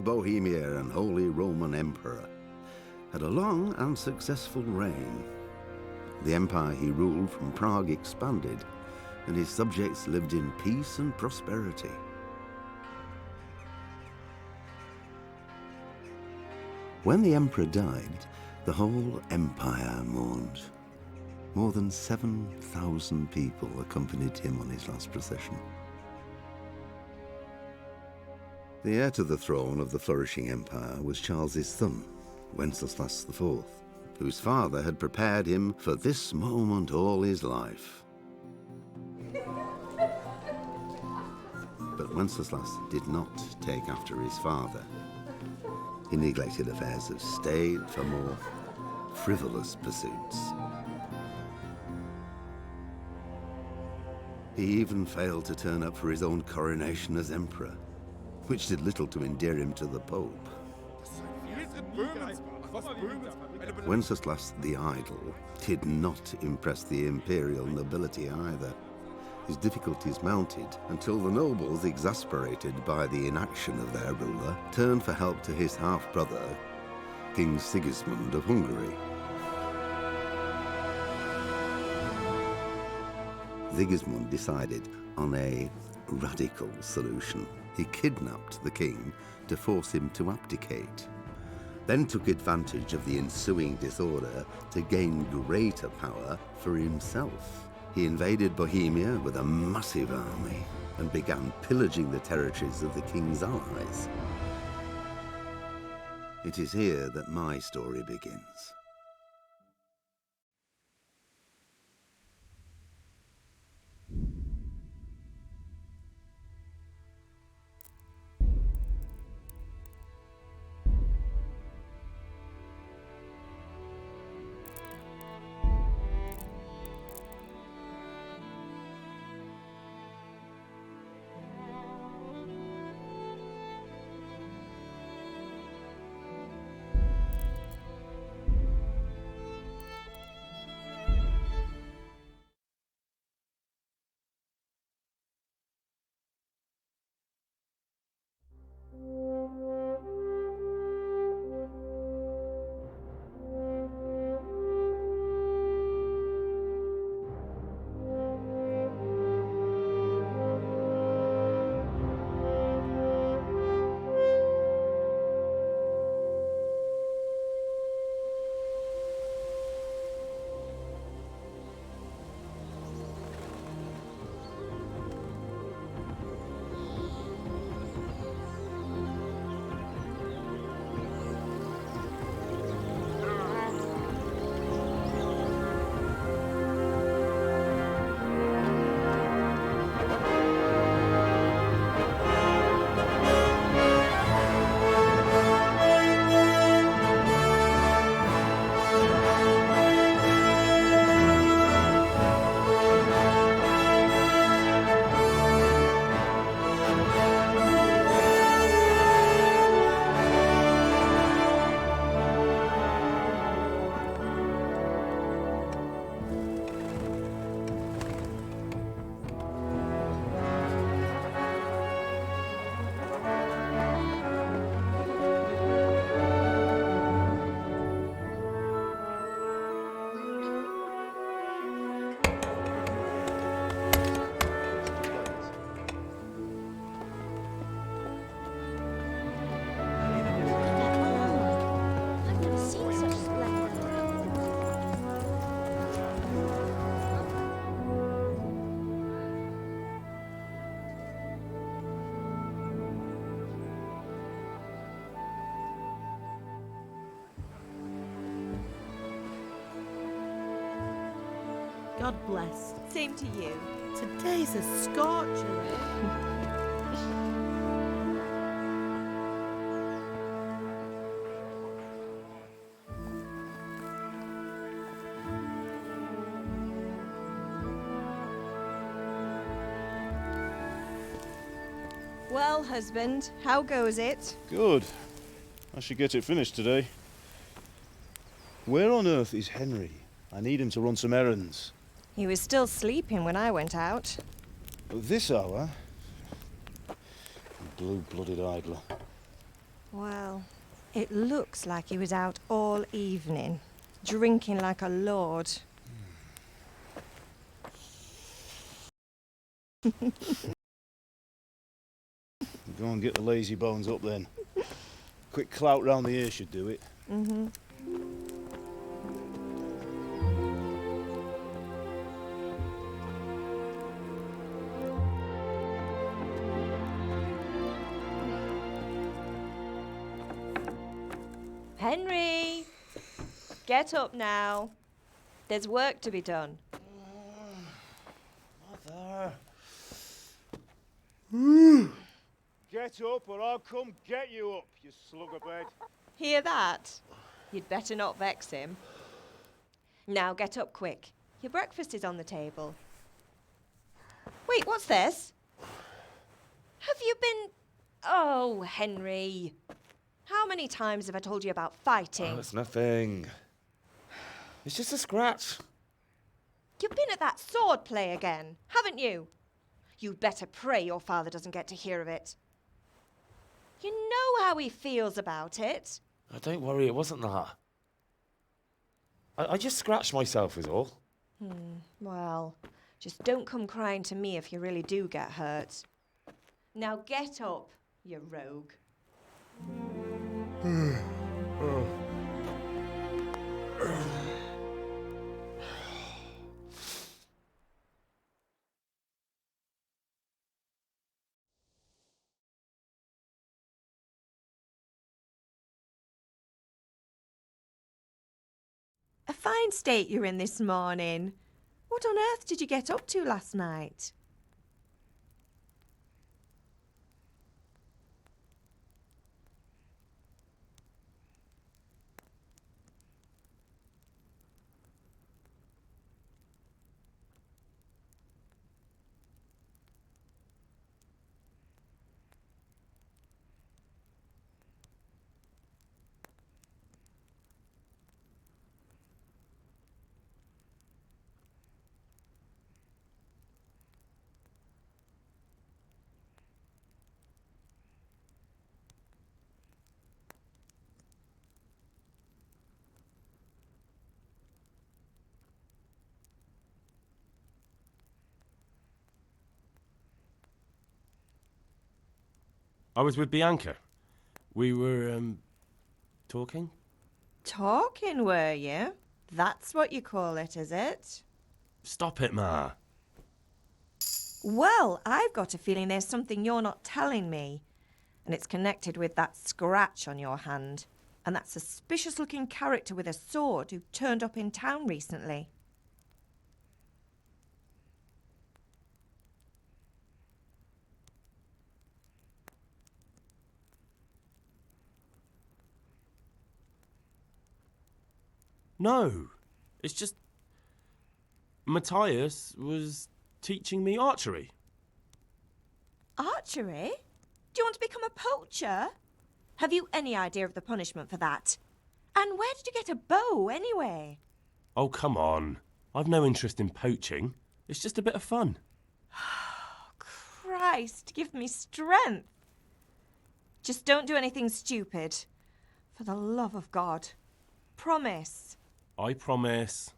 Bohemia and Holy Roman Emperor, had a long and successful reign. The empire he ruled from Prague expanded, and his subjects lived in peace and prosperity. When the emperor died, the whole empire mourned. More than 7,000 people accompanied him on his last procession. The heir to the throne of the flourishing empire was Charles's son, Wenceslas IV, whose father had prepared him for this moment all his life. But Wenceslas did not take after his father. He neglected affairs of state for more frivolous pursuits. He even failed to turn up for his own coronation as emperor, which did little to endear him to the Pope. Wenceslas the Idle did not impress the imperial nobility either. His difficulties mounted until the nobles, exasperated by the inaction of their ruler, turned for help to his half-brother, King Sigismund of Hungary. Sigismund decided on a radical solution. He kidnapped the king to force him to abdicate, then took advantage of the ensuing disorder to gain greater power for himself. He invaded Bohemia with a massive army and began pillaging the territories of the king's allies. It is here that my story begins. God bless. Same to you. Today's a scorcher. Well, husband, how goes it? Good. I should get it finished today. Where on earth is Henry? I need him to run some errands. He was still sleeping when I went out. At this hour? Blue-blooded idler. Well, it looks like he was out all evening, drinking like a lord. Go and get the lazy bones up then. Quick clout round the ear should do it. Mm-hmm. Henry! Get up now. There's work to be done. Mother. Get up or I'll come get you up, you slugabed. Hear that? You'd better not vex him. Now get up quick. Your breakfast is on the table. Wait, what's this? Have you been... Oh, Henry. How many times have I told you about fighting? Oh, it's nothing. It's just a scratch. You've been at that sword play again, haven't you? You'd better pray your father doesn't get to hear of it. You know how he feels about it. Oh, don't worry, it wasn't that. I just scratched myself is all. Well, just don't come crying to me if you really do get hurt. Now get up, you rogue. A fine state you're in this morning. What on earth did you get up to last night? I was with Bianca. We were, talking? Talking, were you? That's what you call it, is it? Stop it, Ma. Well, I've got a feeling there's something you're not telling me. And it's connected with that scratch on your hand. And that suspicious-looking character with a sword who turned up in town recently. No. It's just... Matthias was teaching me archery. Archery? Do you want to become a poacher? Have you any idea of the punishment for that? And where did you get a bow, anyway? Oh, come on. I've no interest in poaching. It's just a bit of fun. Christ, give me strength. Just don't do anything stupid. For the love of God. Promise. I promise.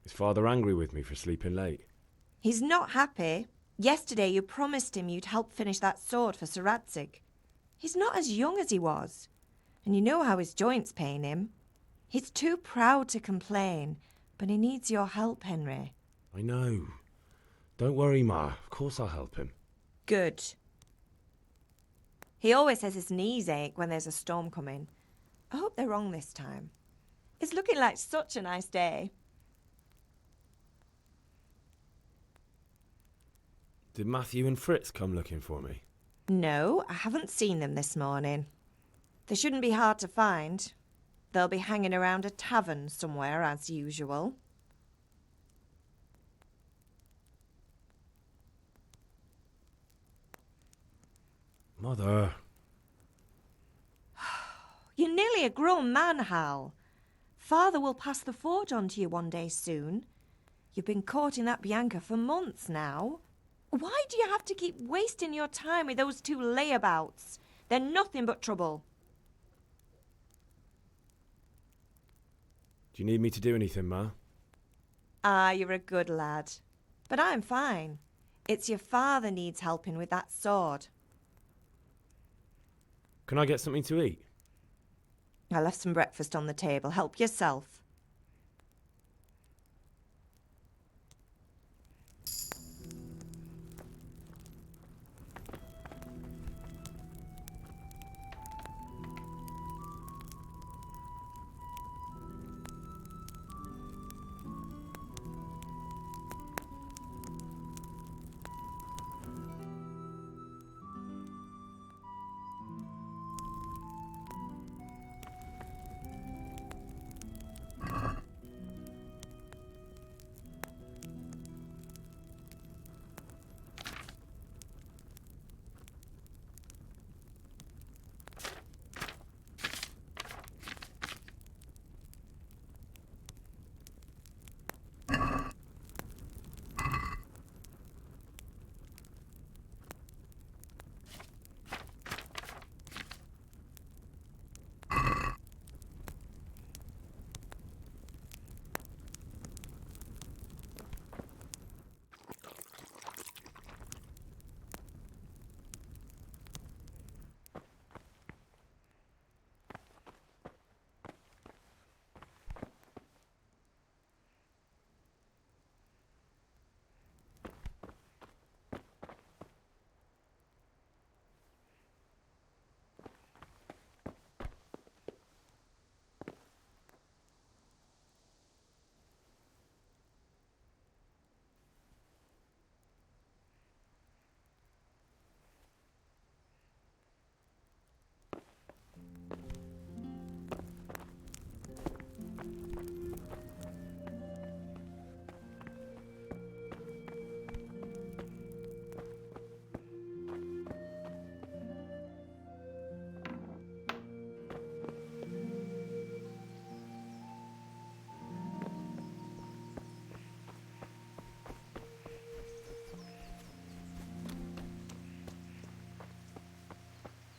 Is Father angry with me for sleeping late? He's not happy. Yesterday you promised him you'd help finish that sword for Sir Radzig. He's not as young as he was. And you know how his joints pain him. He's too proud to complain, but he needs your help, Henry. I know. Don't worry, Ma. Of course I'll help him. Good. He always says his knees ache when there's a storm coming. I hope they're wrong this time. It's looking like such a nice day. Did Matthew and Fritz come looking for me? No, I haven't seen them this morning. They shouldn't be hard to find. They'll be hanging around a tavern somewhere, as usual. Mother. You're nearly a grown man, Hal. Father will pass the forge on to you one day soon. You've been courting that Bianca for months now. Why do you have to keep wasting your time with those two layabouts? They're nothing but trouble. Do you need me to do anything, Ma? Ah, you're a good lad. But I'm fine. It's your father needs helping with that sword. Can I get something to eat? I left some breakfast on the table. Help yourself.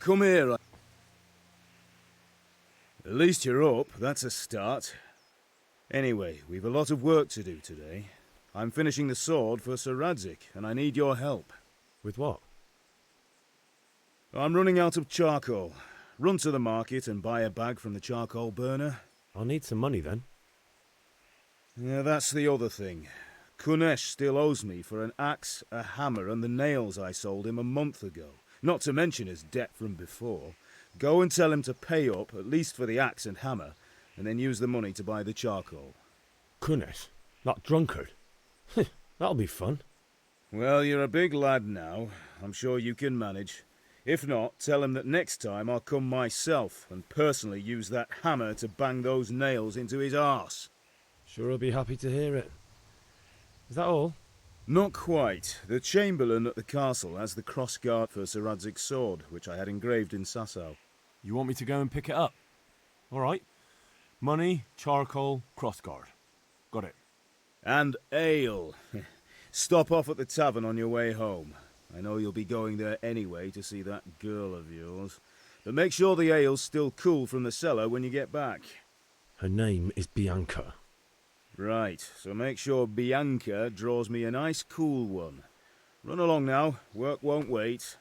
Come here. At least you're up, that's a start. Anyway, we've a lot of work to do today. I'm finishing the sword for Sir Radzig, and I need your help. With what? I'm running out of charcoal. Run to the market and buy a bag from the charcoal burner. I'll need some money then. Yeah, that's the other thing. Kunesh still owes me for an axe, a hammer, and the nails I sold him a month ago. Not to mention his debt from before. Go and tell him to pay up, at least for the axe and hammer, and then use the money to buy the charcoal. Kunesh? That drunkard? That'll be fun. Well, you're a big lad now. I'm sure you can manage. If not, tell him that next time I'll come myself and personally use that hammer to bang those nails into his arse. Sure he'll be happy to hear it. Is that all? Not quite. The Chamberlain at the castle has the crossguard for Sir Radzig's sword, which I had engraved in Sasau. You want me to go and pick it up? All right. Money, charcoal, crossguard. Got it. And ale. Stop off at the tavern on your way home. I know you'll be going there anyway to see that girl of yours. But make sure the ale's still cool from the cellar when you get back. Her name is Bianca. Right, so make sure Bianca draws me a nice cool one. Run along now, work won't wait.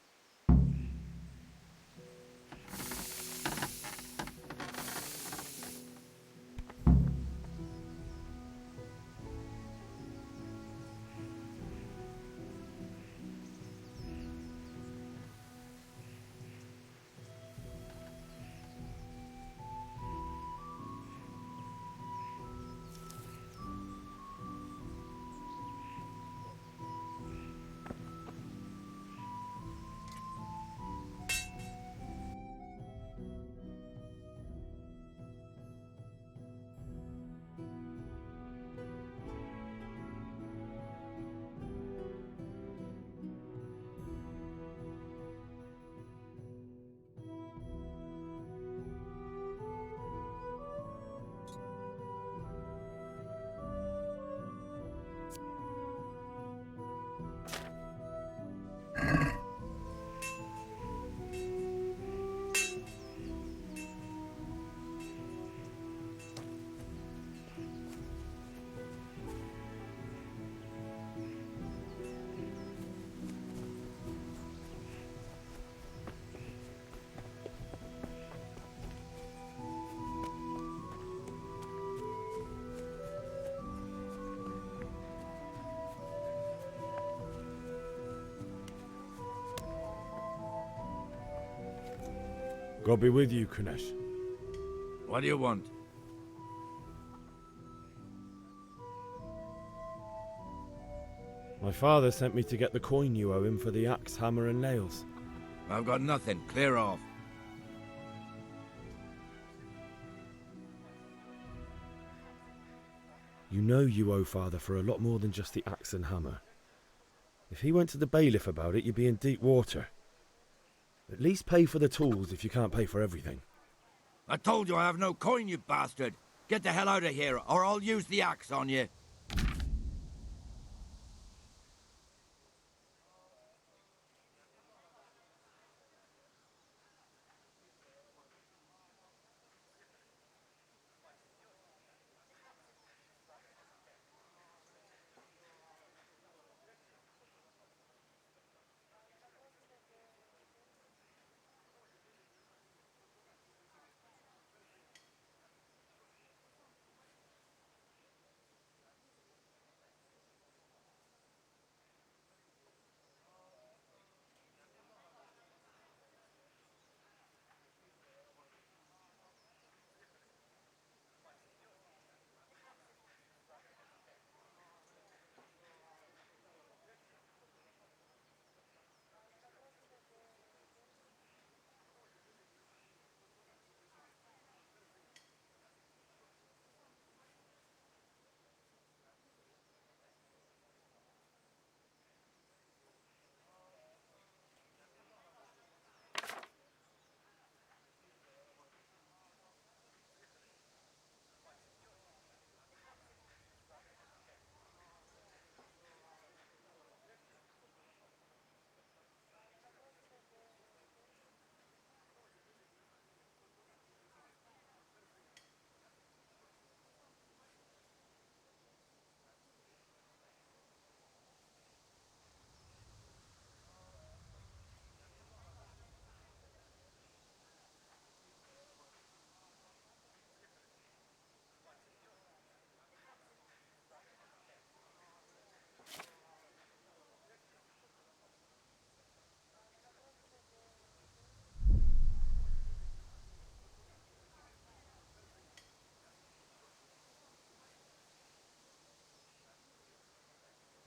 God be with you, Kunesh. What do you want? My father sent me to get the coin you owe him for the axe, hammer and nails. I've got nothing. Clear off. You know you owe father for a lot more than just the axe and hammer. If he went to the bailiff about it, you'd be in deep water. At least pay for the tools if you can't pay for everything. I told you I have no coin, you bastard. Get the hell out of here, or I'll use the axe on you.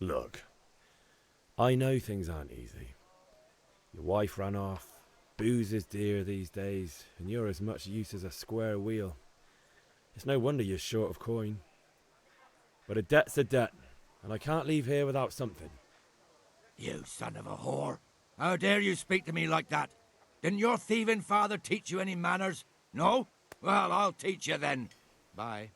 Look, I know things aren't easy. Your wife ran off, booze is dear these days, and you're as much use as a square wheel. It's no wonder you're short of coin. But a debt's a debt, and I can't leave here without something. You son of a whore. How dare you speak to me like that? Didn't your thieving father teach you any manners? No? Well, I'll teach you then. Bye.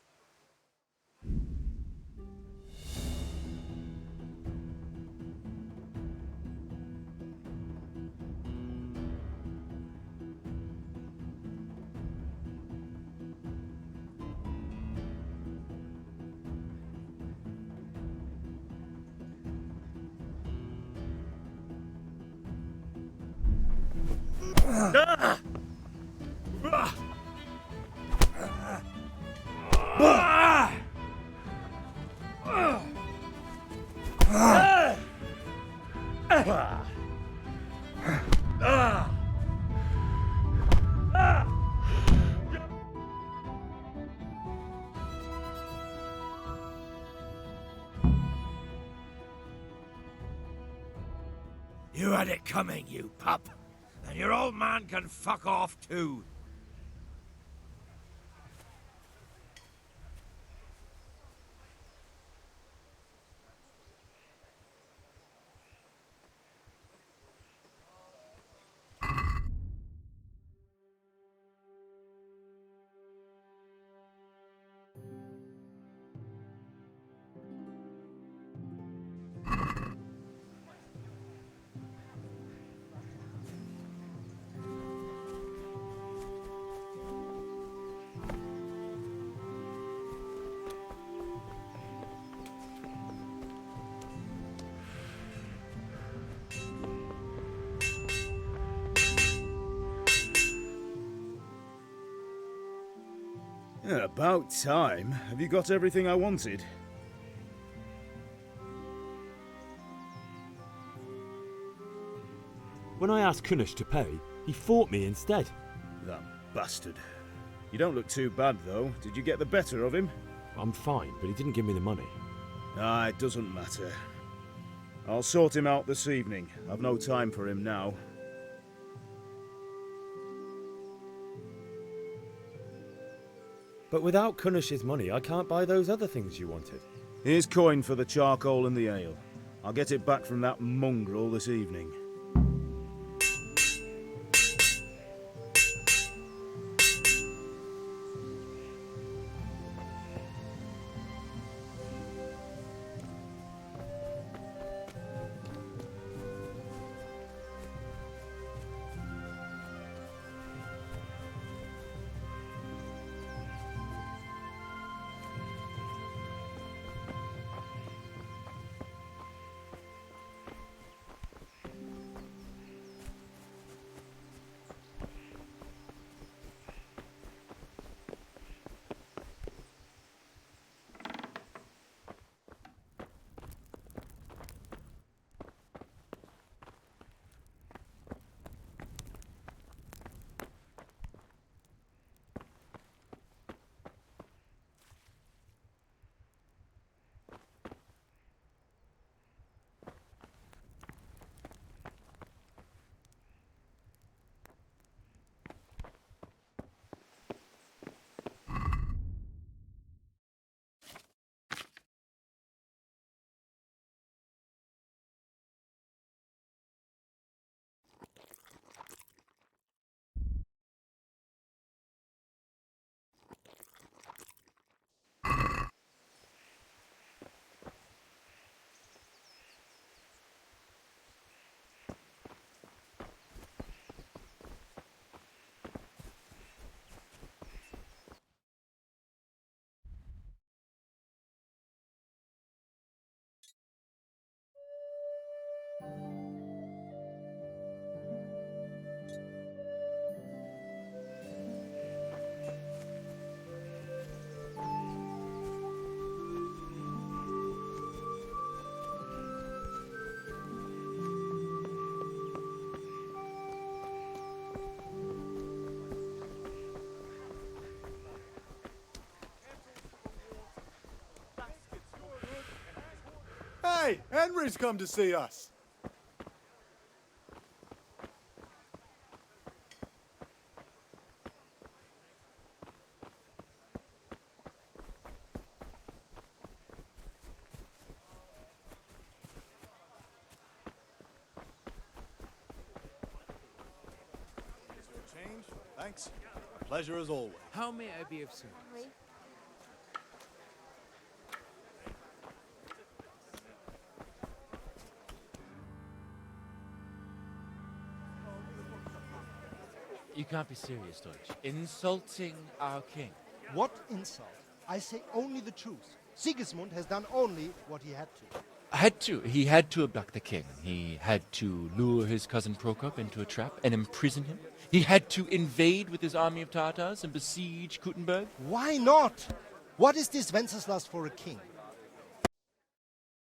You had it coming, you pup. And your old man can fuck off too. Yeah, about time. Have you got everything I wanted? When I asked Kunesh to pay, he fought me instead. That bastard. You don't look too bad, though. Did you get the better of him? I'm fine, but he didn't give me the money. Ah, it doesn't matter. I'll sort him out this evening. I've no time for him now. But without Kunish's money, I can't buy those other things you wanted. Here's coin for the charcoal and the ale. I'll get it back from that mongrel this evening. Hey, Henry's come to see us. Change? Thanks. Pleasure as always. How may I be of service? You can't be serious, Deutsch. Insulting our king. What insult? I say only the truth. Sigismund has done only what he had to. He had to abduct the king. He had to lure his cousin Prokop into a trap and imprison him. He had to invade with his army of Tatars and besiege Kuttenberg. Why not? What is this Wenceslas for a king?